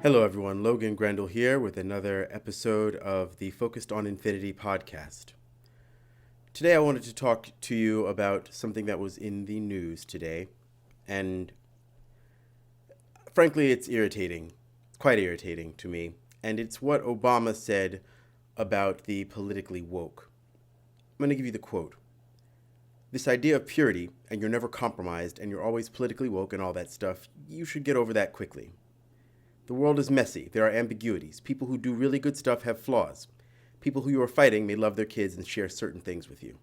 Hello, everyone. Logan Grendel here with another episode of the Focused on Infinity podcast. Today, I wanted to talk to you about something that was in the news today, and frankly, it's irritating, quite irritating to me, and it's what Obama said about the politically woke. I'm going to give you the quote. This idea of purity, and you're never compromised, and you're always politically woke and all that stuff, you should get over that quickly. The world is messy. There are ambiguities. People who do really good stuff have flaws. People who you are fighting may love their kids and share certain things with you.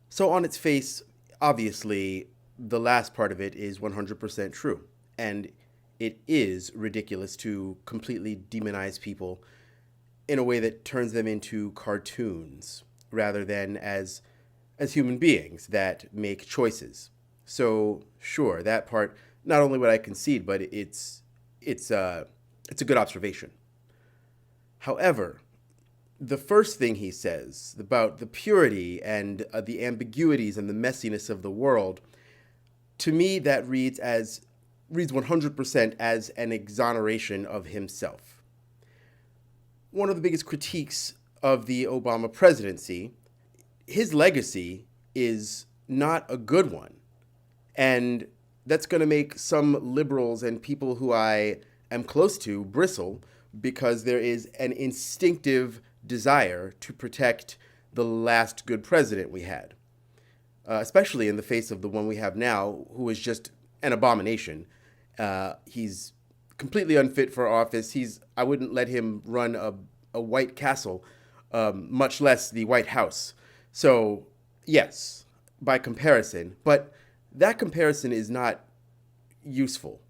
So on its face, obviously, the last part of it is 100% true. And it is ridiculous to completely demonize people in a way that turns them into cartoons rather than as human beings that make choices. So sure, that part, not only would I concede, but it's a good observation. However, the first thing he says about the purity and the ambiguities and the messiness of the world, to me, that reads 100% as an exoneration of himself. One of the biggest critiques of the Obama presidency, his legacy is not a good one. And that's going to make some liberals and people who I am close to bristle because there is an instinctive desire to protect the last good president we had, especially in the face of the one we have now, who is just an abomination. He's completely unfit for office. I wouldn't let him run a White Castle, much less the White House. So, yes, by comparison, but that comparison is not useful.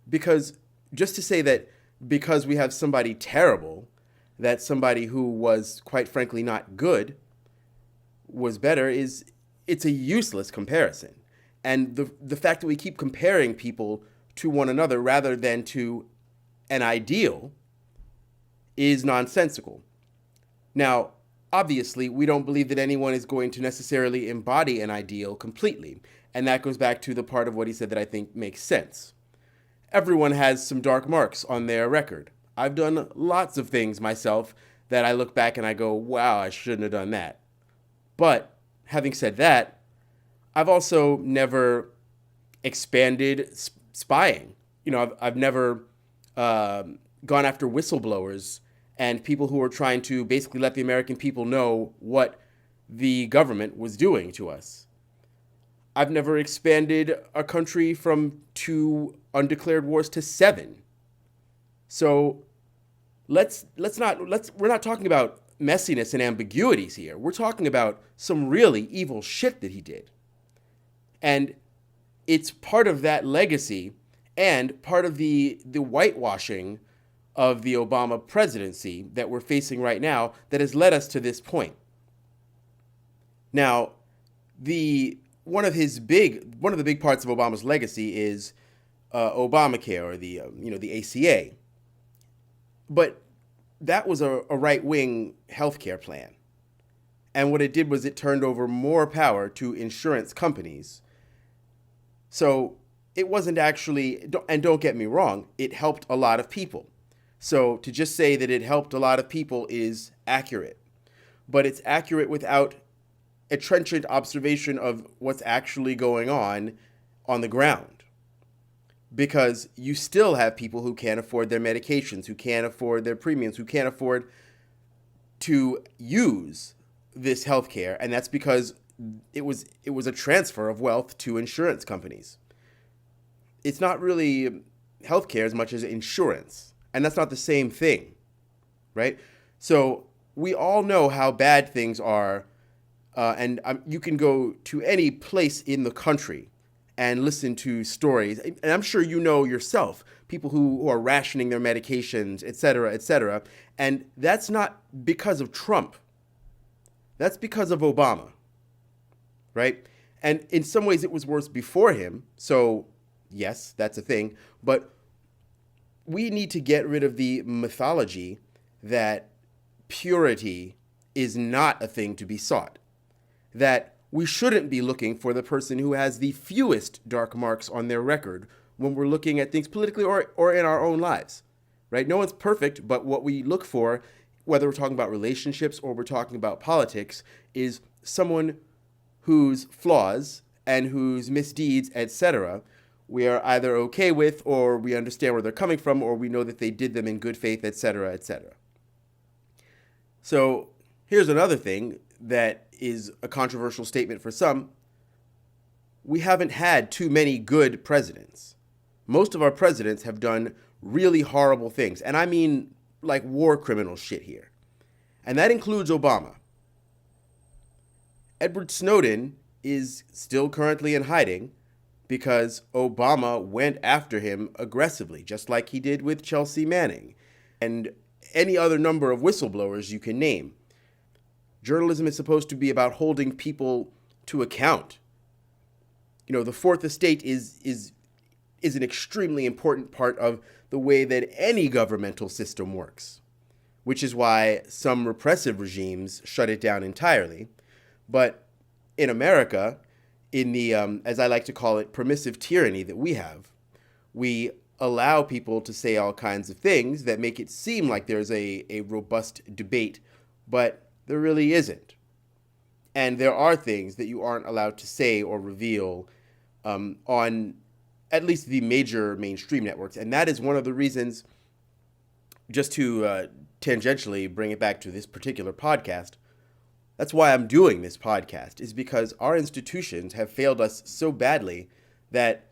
Because just to say that because we have somebody terrible, that somebody who was quite frankly not good was better, it's a useless comparison. And the fact that we keep comparing people to one another rather than to an ideal is nonsensical. Now, obviously, we don't believe that anyone is going to necessarily embody an ideal completely. And that goes back to the part of what he said that I think makes sense. Everyone has some dark marks on their record. I've done lots of things myself that I look back and I go, wow, I shouldn't have done that. But having said that, I've also never expanded spying. I've never gone after whistleblowers and people who were trying to basically let the American people know what the government was doing to us. I've never expanded a country from 2 undeclared wars to 7. So we're not talking about messiness and ambiguities here. We're talking about some really evil shit that he did. And it's part of that legacy and part of the whitewashing of the Obama presidency that we're facing right now that has led us to this point. Now, one of the big parts of Obama's legacy is Obamacare, or the ACA. But that was a right-wing healthcare plan. And what it did was it turned over more power to insurance companies. So it wasn't actually, and don't get me wrong, it helped a lot of people. So to just say that it helped a lot of people is accurate. But it's accurate without a trenchant observation of what's actually going on the ground. Because you still have people who can't afford their medications, who can't afford their premiums, who can't afford to use this healthcare, and that's because it was a transfer of wealth to insurance companies. It's not really healthcare as much as insurance, and that's not the same thing, right? So we all know how bad things are, and you can go to any place in the country and listen to stories, and I'm sure you know yourself, people who are rationing their medications, et cetera, and that's not because of Trump. That's because of Obama, right? And in some ways it was worse before him, so yes, that's a thing, but we need to get rid of the mythology that purity is not a thing to be sought, that we shouldn't be looking for the person who has the fewest dark marks on their record when we're looking at things politically or in our own lives, right? No one's perfect, but what we look for, whether we're talking about relationships or we're talking about politics, is someone whose flaws and whose misdeeds, etc., we are either okay with, or we understand where they're coming from, or we know that they did them in good faith, etc., etc. So here's another thing that is a controversial statement for some. We haven't had too many good presidents. Most of our presidents have done really horrible things, and I mean like war criminal shit here. And that includes Obama. Edward Snowden is still currently in hiding because Obama went after him aggressively, just like he did with Chelsea Manning and any other number of whistleblowers you can name. Journalism is supposed to be about holding people to account. You know, the fourth estate is an extremely important part of the way that any governmental system works, which is why some repressive regimes shut it down entirely. But in America, in the, as I like to call it, permissive tyranny that we have, we allow people to say all kinds of things that make it seem like there's a robust debate, but there really isn't. And there are things that you aren't allowed to say or reveal on at least the major mainstream networks. And that is one of the reasons, just to tangentially bring it back to this particular podcast, that's why I'm doing this podcast, is because our institutions have failed us so badly that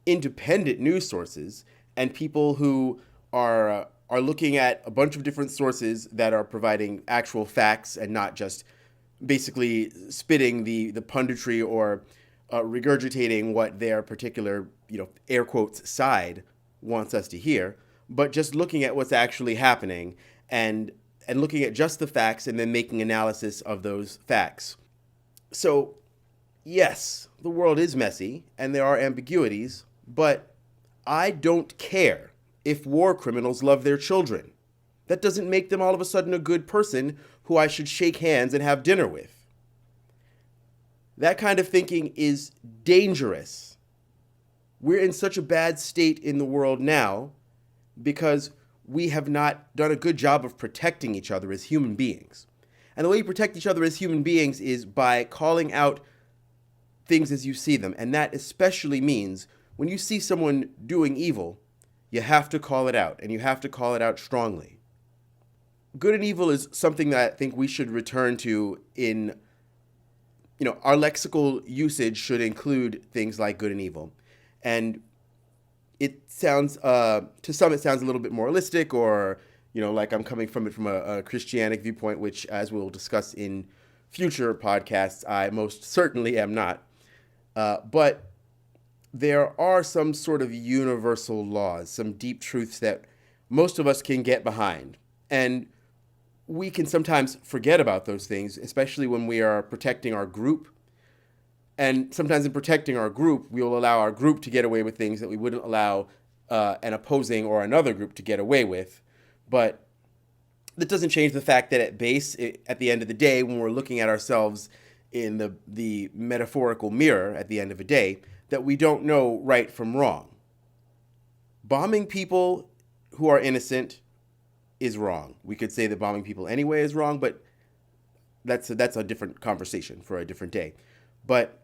independent news sources and people who are looking at a bunch of different sources that are providing actual facts and not just basically spitting the punditry or regurgitating what their particular, air quotes, side wants us to hear, but just looking at what's actually happening and looking at just the facts and then making analysis of those facts. So, yes, the world is messy and there are ambiguities, but I don't care if war criminals love their children. That doesn't make them all of a sudden a good person who I should shake hands and have dinner with. That kind of thinking is dangerous. We're in such a bad state in the world now because we have not done a good job of protecting each other as human beings. And the way you protect each other as human beings is by calling out things as you see them. And that especially means when you see someone doing evil, you have to call it out, and you have to call it out strongly. Good and evil is something that I think we should return to in, our lexical usage should include things like good and evil. And it sounds, to some, it sounds a little bit moralistic, or, like I'm coming from it from a Christianic viewpoint, which, as we'll discuss in future podcasts, I most certainly am not. But there are some sort of universal laws, some deep truths that most of us can get behind. And we can sometimes forget about those things, especially when we are protecting our group. And sometimes in protecting our group, we will allow our group to get away with things that we wouldn't allow an opposing or another group to get away with. But that doesn't change the fact that at base, at the end of the day, when we're looking at ourselves in the metaphorical mirror at the end of a day, that we don't know right from wrong. Bombing people who are innocent is wrong. We could say that bombing people anyway is wrong, but that's a different conversation for a different day. But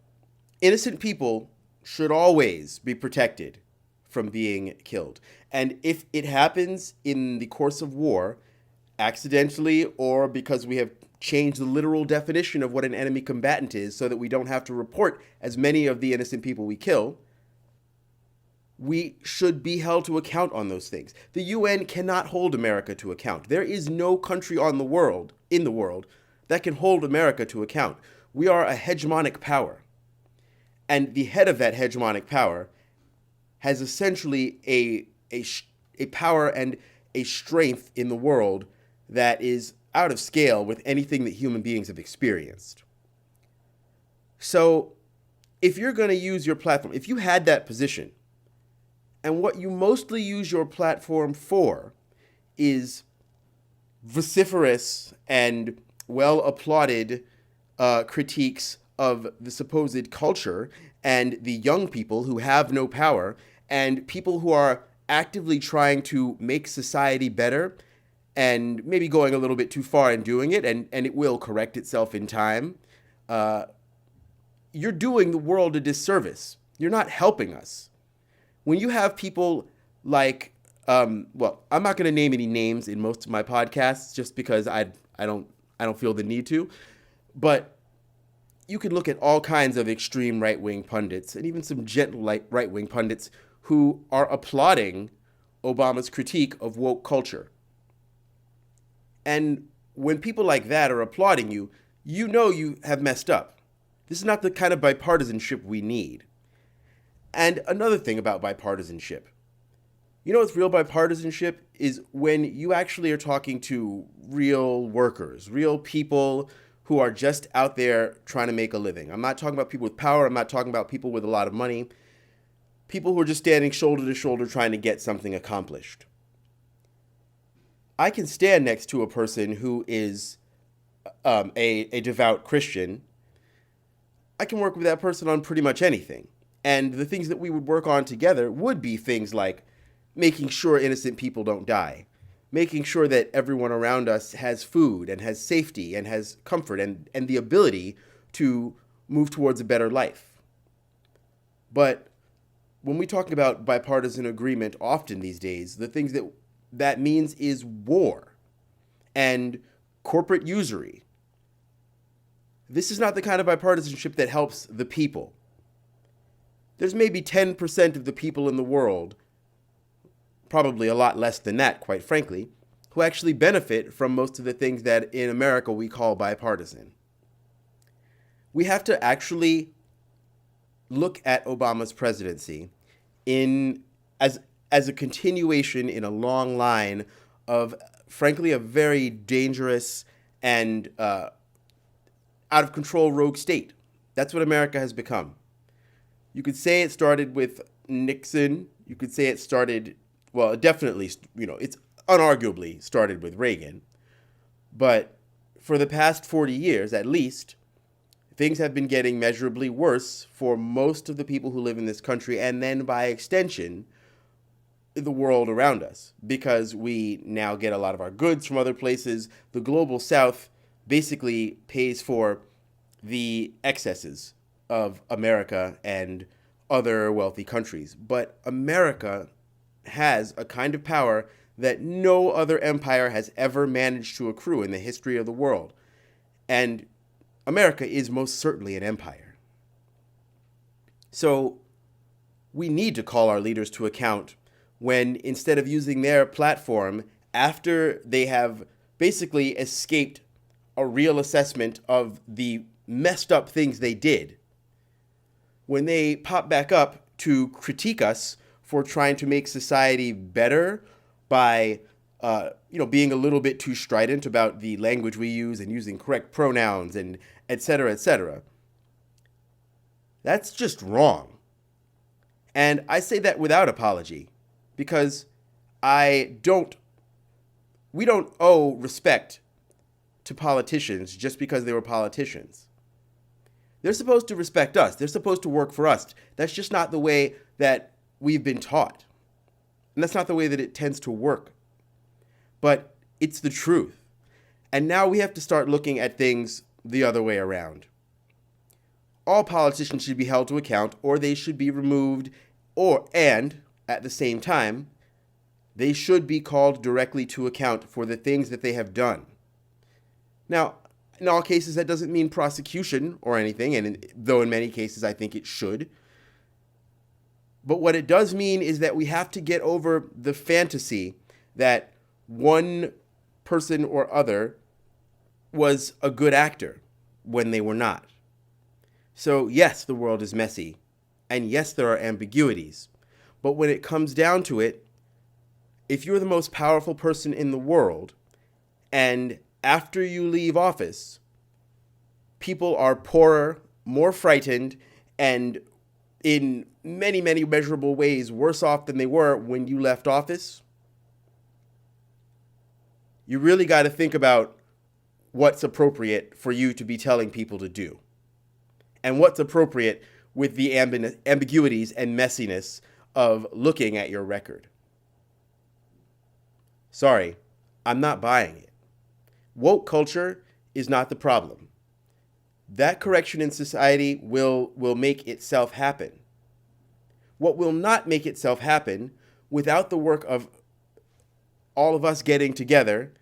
innocent people should always be protected from being killed. And if it happens in the course of war, accidentally or because we have changed the literal definition of what an enemy combatant is so that we don't have to report as many of the innocent people we kill, we should be held to account on those things. The UN cannot hold America to account. There is no country in the world that can hold America to account. We are a hegemonic power. And the head of that hegemonic power has essentially a power and a strength in the world that is out of scale with anything that human beings have experienced. So if you're going to use your platform, if you had that position, and what you mostly use your platform for is vociferous and well-applauded critiques of the supposed culture and the young people who have no power and people who are actively trying to make society better and maybe going a little bit too far in doing it, and it will correct itself in time, you're doing the world a disservice. You're not helping us. When you have people like, well, I'm not going to name any names in most of my podcasts just because I don't feel the need to, but you can look at all kinds of extreme right-wing pundits and even some gentle right-wing pundits who are applauding Obama's critique of woke culture. And when people like that are applauding you, you know you have messed up. This is not the kind of bipartisanship we need. And another thing about bipartisanship, you know what's real bipartisanship is when you actually are talking to real workers, real people who are just out there trying to make a living. I'm not talking about people with power. I'm not talking about people with a lot of money. People who are just standing shoulder to shoulder trying to get something accomplished. I can stand next to a person who is a devout Christian. I can work with that person on pretty much anything. And the things that we would work on together would be things like making sure innocent people don't die, making sure that everyone around us has food and has safety and has comfort and the ability to move towards a better life. But when we talk about bipartisan agreement often these days, the things that means is war and corporate usury. This is not the kind of bipartisanship that helps the people. There's maybe 10% of the people in the world, probably a lot less than that, quite frankly, who actually benefit from most of the things that in America we call bipartisan. We have to actually look at Obama's presidency as a continuation in a long line of, frankly, a very dangerous and out of control rogue state. That's what America has become. You could say it started with Nixon. You could say it started, well, definitely, it's unarguably started with Reagan. But for the past 40 years, at least, things have been getting measurably worse for most of the people who live in this country, and then by extension, the world around us, because we now get a lot of our goods from other places. The global South basically pays for the excesses of America and other wealthy countries. But America has a kind of power that no other empire has ever managed to accrue in the history of the world. And America is most certainly an empire. So we need to call our leaders to account when, instead of using their platform after they have basically escaped a real assessment of the messed up things they did, when they pop back up to critique us for trying to make society better by being a little bit too strident about the language we use and using correct pronouns and et cetera, et cetera. That's just wrong. And I say that without apology, because we don't owe respect to politicians just because they were politicians. They're supposed to respect us. They're supposed to work for us. That's just not the way that we've been taught. And that's not the way that it tends to work. But it's the truth. And now we have to start looking at things the other way around. All politicians should be held to account, or they should be removed, and at the same time, they should be called directly to account for the things that they have done. Now, in all cases, that doesn't mean prosecution or anything, and though in many cases I think it should. But what it does mean is that we have to get over the fantasy that one person or other was a good actor when they were not. So yes, the world is messy, and yes, there are ambiguities. But when it comes down to it, if you're the most powerful person in the world, and after you leave office, people are poorer, more frightened, and in many, many measurable ways worse off than they were when you left office, you really got to think about what's appropriate for you to be telling people to do, and what's appropriate with the ambiguities and messiness of looking at your record. Sorry, I'm not buying it. Woke culture is not the problem. That correction in society will make itself happen. What will not make itself happen without the work of all of us getting together,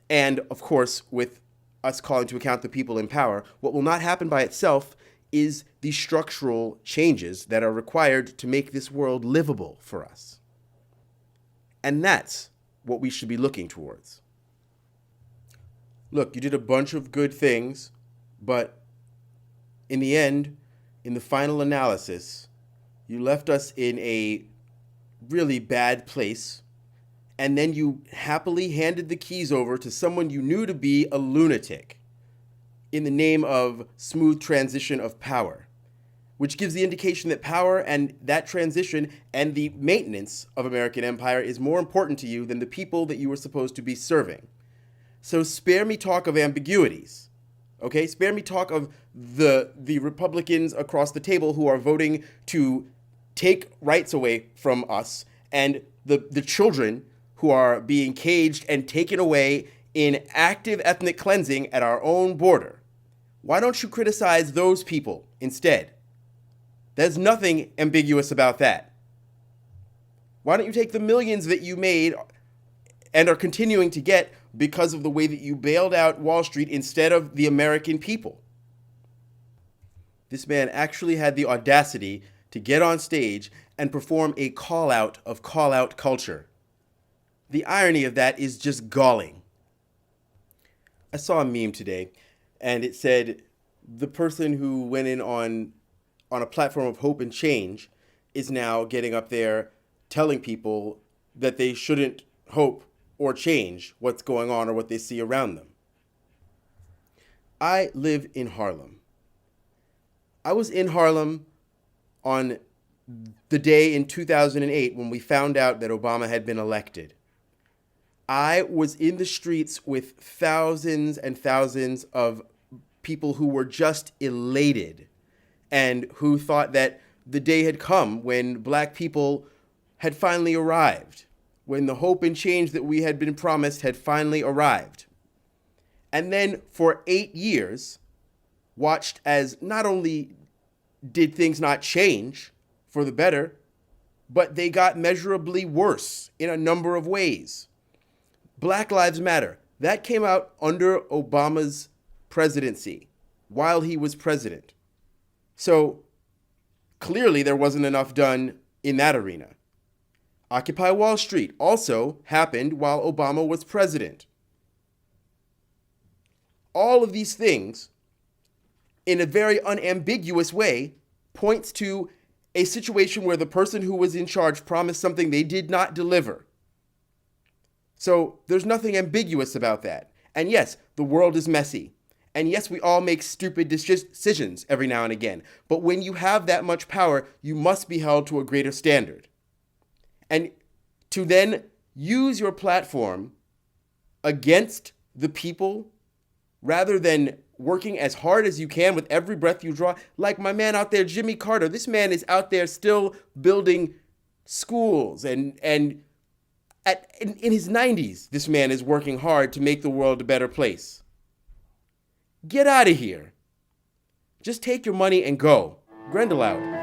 and of course with us calling to account the people in power, what will not happen by itself is the structural changes that are required to make this world livable for us. And that's what we should be looking towards. Look, you did a bunch of good things, but in the end, in the final analysis, you left us in a really bad place, and then you happily handed the keys over to someone you knew to be a lunatic in the name of smooth transition of power, which gives the indication that power and that transition and the maintenance of American empire is more important to you than the people that you were supposed to be serving. So spare me talk of ambiguities, okay? Spare me talk of the Republicans across the table who are voting to take rights away from us, and the children who are being caged and taken away in active ethnic cleansing at our own border. Why don't you criticize those people instead? There's nothing ambiguous about that. Why don't you take the millions that you made and are continuing to get because of the way that you bailed out Wall Street instead of the American people? This man actually had the audacity to get on stage and perform a call-out of call-out culture. The irony of that is just galling. I saw a meme today, and it said, the person who went in on a platform of hope and change is now getting up there telling people that they shouldn't hope or change what's going on or what they see around them. I live in Harlem. I was in Harlem on the day in 2008 when we found out that Obama had been elected. I was in the streets with thousands and thousands of people who were just elated and who thought that the day had come when black people had finally arrived, when the hope and change that we had been promised had finally arrived. And then for 8 years, watched as not only did things not change for the better, but they got measurably worse in a number of ways. Black Lives Matter, that came out under Obama's presidency, while he was president. So clearly there wasn't enough done in that arena. Occupy Wall Street also happened while Obama was president. All of these things, in a very unambiguous way, points to a situation where the person who was in charge promised something they did not deliver. So there's nothing ambiguous about that. And yes, the world is messy. And yes, we all make stupid decisions every now and again. But when you have that much power, you must be held to a greater standard. And to then use your platform against the people, rather than working as hard as you can with every breath you draw, like my man out there, Jimmy Carter. This man is out there still building schools and in his 90s, this man is working hard to make the world a better place. Get out of here. Just take your money and go. Grendel out.